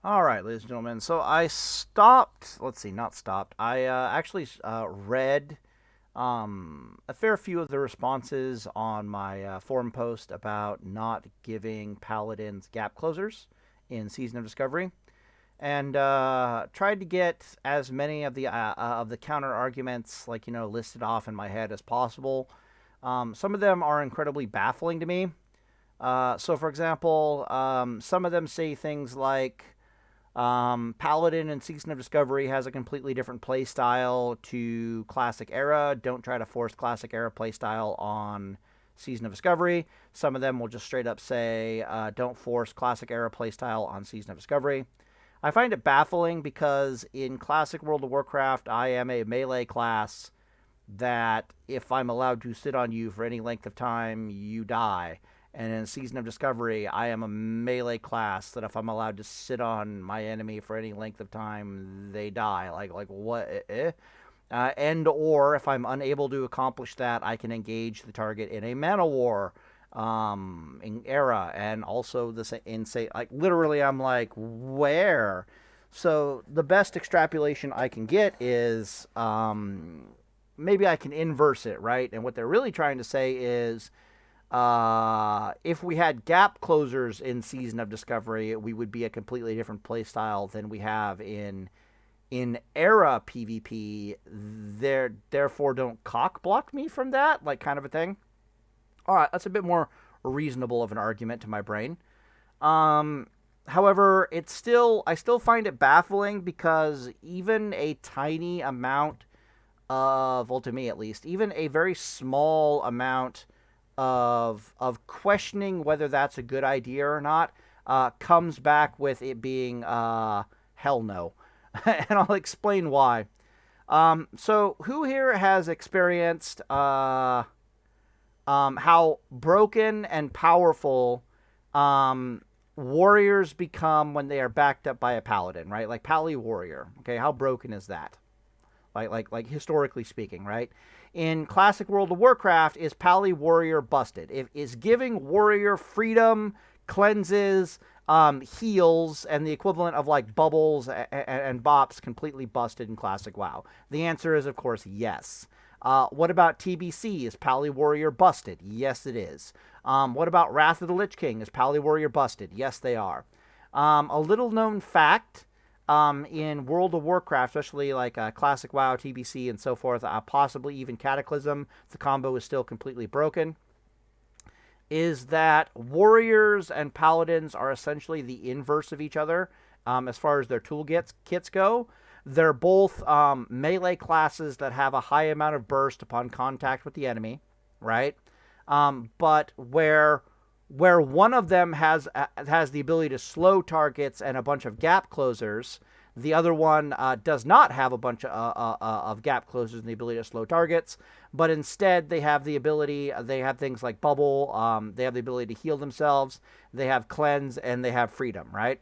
All right, ladies and gentlemen. So I stopped. Let's see, not stopped. I actually read a fair few of the responses on my forum post about not giving paladins gap closers in Season of Discovery, and tried to get as many of the counter arguments, like listed off in my head as possible. Some of them are incredibly baffling to me. So, for example, some of them say things like Paladin in Season of Discovery has a completely different playstyle to Classic Era. Don't try to force Classic Era playstyle on Season of Discovery. Some of them will just straight up say, don't force Classic Era playstyle on Season of Discovery. I find it baffling because in Classic World of Warcraft, I am a melee class that if I'm allowed to sit on you for any length of time, you die. And in Season of Discovery, I am a melee class that if I'm allowed to sit on my enemy for any length of time, they die. Like what? And or if I'm unable to accomplish that, I can engage the target in a mana war in era, and also the insane. Like literally, I'm like, where? So the best extrapolation I can get is maybe I can inverse it, right? And what they're really trying to say is if we had gap closers in Season of Discovery, we would be a completely different playstyle than we have in era PvP. Therefore, don't cock block me from that, like kind of a thing. All right, that's a bit more reasonable of an argument to my brain. However, I still find it baffling because even a tiny amount of, well, to me at least, even a very small amount of questioning whether that's a good idea or not comes back with it being hell no, and I'll explain why. So who here has experienced how broken and powerful warriors become when they are backed up by a paladin, right? Like Pally Warrior. Okay, how broken is that? Like historically speaking, right? In Classic World of Warcraft, is Pally Warrior busted? Is giving Warrior freedom, cleanses, heals, and the equivalent of like bubbles and bops completely busted in Classic WoW? The answer is, of course, yes. What about TBC? Is Pally Warrior busted? Yes, it is. What about Wrath of the Lich King? Is Pally Warrior busted? Yes, they are. A little known fact in World of Warcraft, especially like Classic WoW, TBC, and so forth, possibly even Cataclysm, the combo is still completely broken, is that Warriors and Paladins are essentially the inverse of each other as far as their kits go. They're both melee classes that have a high amount of burst upon contact with the enemy, right? But where one of them has the ability to slow targets and a bunch of gap closers, the other one does not have a bunch of gap closers and the ability to slow targets, but instead they have the ability, they have things like bubble, they have the ability to heal themselves, they have cleanse, and they have freedom, right?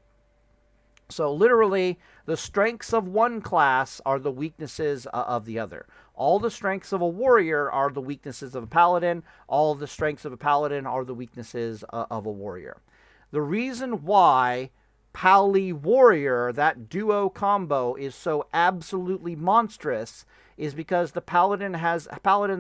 So literally, the strengths of one class are the weaknesses of the other. All the strengths of a warrior are the weaknesses of a paladin. All the strengths of a paladin are the weaknesses of a warrior. The reason why Pally Warrior, that duo combo, is so absolutely monstrous is because paladins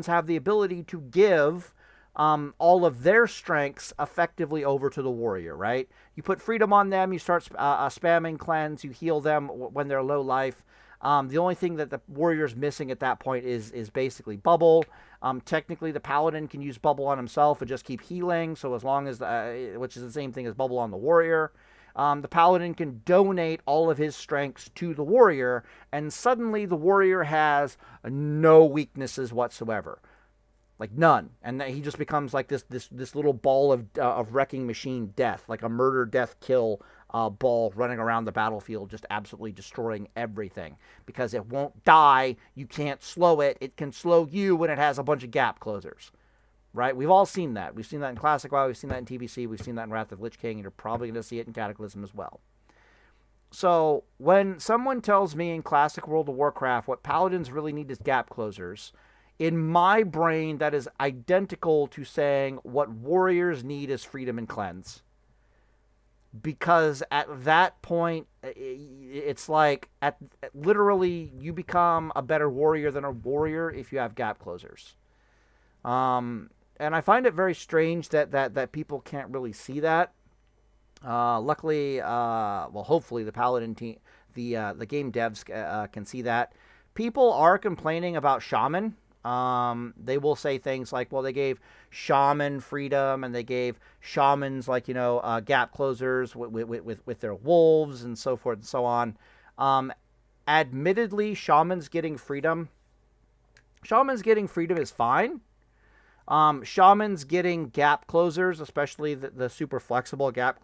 have the ability to give all of their strengths effectively over to the warrior, right? You put freedom on them, you start spamming cleanse, you heal them when they're low life. The only thing that the warrior's missing at that point is basically bubble. Technically, the paladin can use bubble on himself and just keep healing, so as long as, which is the same thing as bubble on the warrior. The paladin can donate all of his strengths to the warrior, and suddenly the warrior has no weaknesses whatsoever. Like none, and he just becomes like this little ball of wrecking machine death, like a murder death kill ball running around the battlefield, just absolutely destroying everything because it won't die. You can't slow it. It can slow you when it has a bunch of gap closers, right? We've all seen that. We've seen that in Classic WoW. We've seen that in TBC. We've seen that in Wrath of Lich King, and you're probably going to see it in Cataclysm as well. So when someone tells me in Classic World of Warcraft what paladins really need is gap closers, in my brain, that is identical to saying what warriors need is freedom and cleanse. Because at that point, it's like literally you become a better warrior than a warrior if you have gap closers. And I find it very strange that people can't really see that. Luckily, well, hopefully the Paladin team, the game devs can see that. People are complaining about Shaman. They will say things like, well, they gave Shaman freedom, and they gave Shamans like gap closers with their wolves and so forth and so on. Admittedly, Shamans getting freedom is fine. Shamans getting gap closers, especially the super flexible gap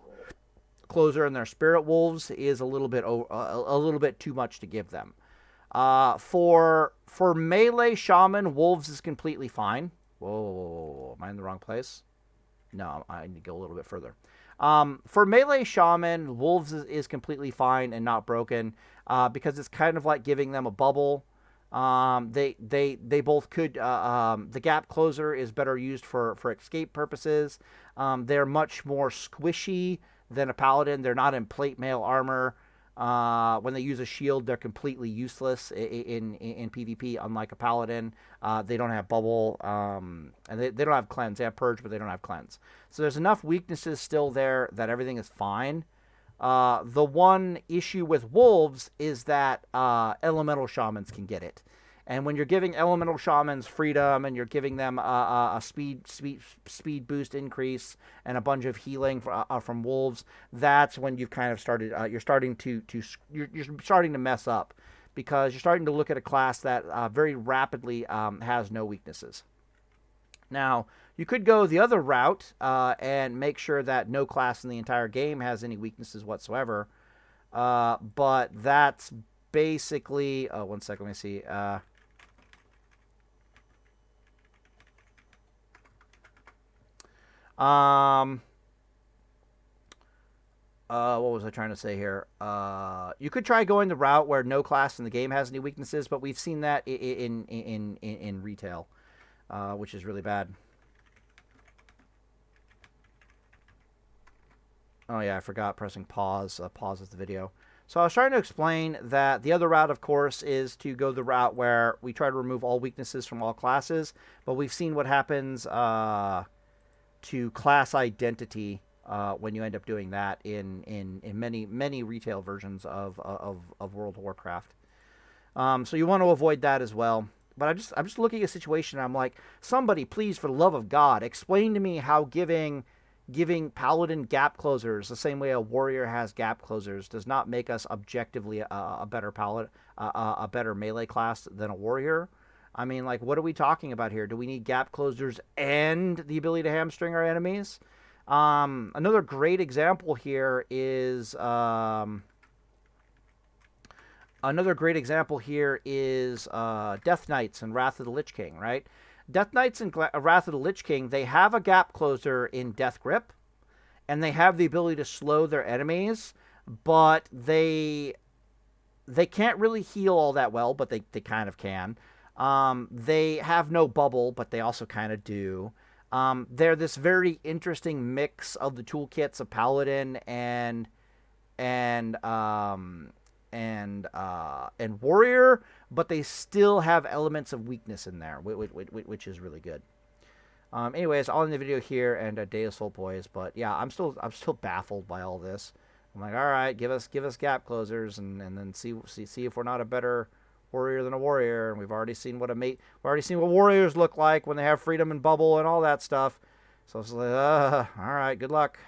closer in their spirit wolves, is a little bit too much to give them. For melee shaman, wolves is completely fine. Whoa, am I in the wrong place? No, I need to go a little bit further. For melee shaman, wolves is completely fine and not broken, because it's kind of like giving them a bubble. They both could. The gap closer is better used for escape purposes. They're much more squishy than a paladin. They're not in plate mail armor. When they use a shield, they're completely useless in PvP, unlike a paladin. They don't have bubble, and they don't have cleanse. They have purge, but they don't have cleanse. So there's enough weaknesses still there that everything is fine. The one issue with wolves is that elemental shamans can get it. And when you're giving elemental shamans freedom and you're giving them a speed boost increase and a bunch of healing from wolves, that's when you've kind of started. You're starting to mess up, because you're starting to look at a class that very rapidly has no weaknesses. Now, you could go the other route and make sure that no class in the entire game has any weaknesses whatsoever. But that's basically... Oh, one second, let me see. What was I trying to say here? You could try going the route where no class in the game has any weaknesses, but we've seen that in retail, which is really bad. Oh yeah, I forgot pressing pause. Pauses the video. So I was trying to explain that the other route, of course, is to go the route where we try to remove all weaknesses from all classes, but we've seen what happens to class identity when you end up doing that in many retail versions of World of Warcraft. So you want to avoid that as well. But I'm just looking at a situation and I'm like, somebody, please, for the love of God, explain to me how giving paladin gap closers the same way a warrior has gap closers does not make us objectively a better a better melee class than a warrior. I mean, like, what are we talking about here? Do we need gap closers and the ability to hamstring our enemies? Another great example here is Death Knights and Wrath of the Lich King, right? Death Knights and Wrath of the Lich King, they have a gap closer in Death Grip, and they have the ability to slow their enemies, but they can't really heal all that well, but they kind of can. They have no bubble, but they also kind of do. They're this very interesting mix of the toolkits of Paladin and Warrior, but they still have elements of weakness in there, which is really good. Anyways, I'll end the video here, and Deus Vult boys. But yeah, I'm still baffled by all this. I'm like, all right, give us gap closers, and then see if we're not a better warrior than a warrior. And we've already seen what warriors look like when they have freedom and bubble and all that stuff. So it's like, all right, good luck.